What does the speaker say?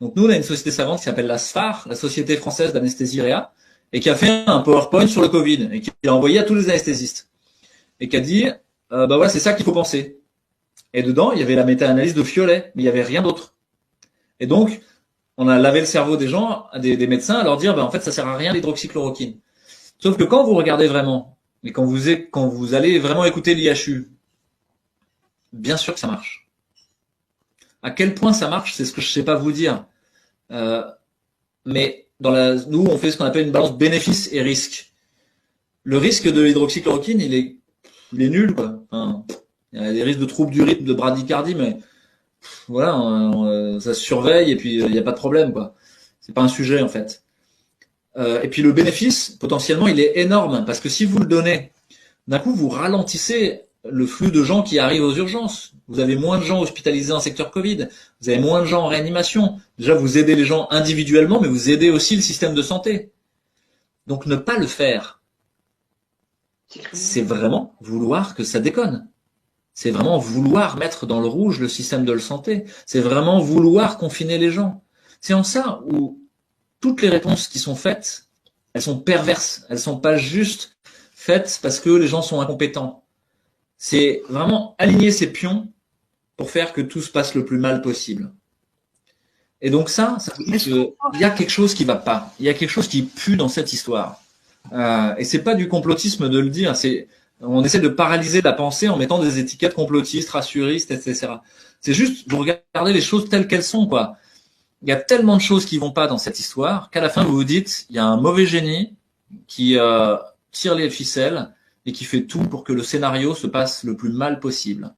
Donc nous, on a une société savante qui s'appelle la SFAR, la Société Française d'Anesthésie Réa, et qui a fait un PowerPoint sur le Covid, et qui a envoyé à tous les anesthésistes. Et qui a dit, bah voilà, c'est ça qu'il faut penser. Et dedans, il y avait la méta-analyse de Fiolet, mais il n'y avait rien d'autre. Et donc, on a lavé le cerveau des gens, des médecins, à leur dire, bah en fait, ça sert à rien l'hydroxychloroquine. Sauf que quand vous regardez vraiment, et quand vous allez vraiment écouter l'IHU, bien sûr que ça marche. À quel point ça marche, c'est ce que je sais pas vous dire. Mais nous, on fait ce qu'on appelle une balance bénéfice et risque. Le risque de l'hydroxychloroquine, il est nul, quoi. Enfin, il y a des risques de troubles du rythme, de bradycardie, mais voilà, ça se surveille et puis il n'y a pas de problème, quoi. C'est pas un sujet, en fait. Et puis le bénéfice, potentiellement, il est énorme, parce que si vous le donnez, d'un coup, vous ralentissez le flux de gens qui arrivent aux urgences. Vous avez moins de gens hospitalisés en secteur Covid, vous avez moins de gens en réanimation. Déjà, vous aidez les gens individuellement, mais vous aidez aussi le système de santé. Donc ne pas le faire, c'est vraiment vouloir que ça déconne. C'est vraiment vouloir mettre dans le rouge le système de santé. C'est vraiment vouloir confiner les gens. C'est en ça où toutes les réponses qui sont faites, elles sont perverses. Elles sont pas juste faites parce que les gens sont incompétents. C'est vraiment aligner ces pions pour faire que tout se passe le plus mal possible. Et donc ça veut dire qu'il y a quelque chose qui va pas. Il y a quelque chose qui pue dans cette histoire. Et c'est pas du complotisme de le dire. On essaie de paralyser la pensée en mettant des étiquettes complotistes, rassuristes, etc. C'est juste, vous regardez les choses telles qu'elles sont, quoi. Il y a tellement de choses qui vont pas dans cette histoire qu'à la fin vous vous dites, il y a un mauvais génie qui tire les ficelles et qui fait tout pour que le scénario se passe le plus mal possible.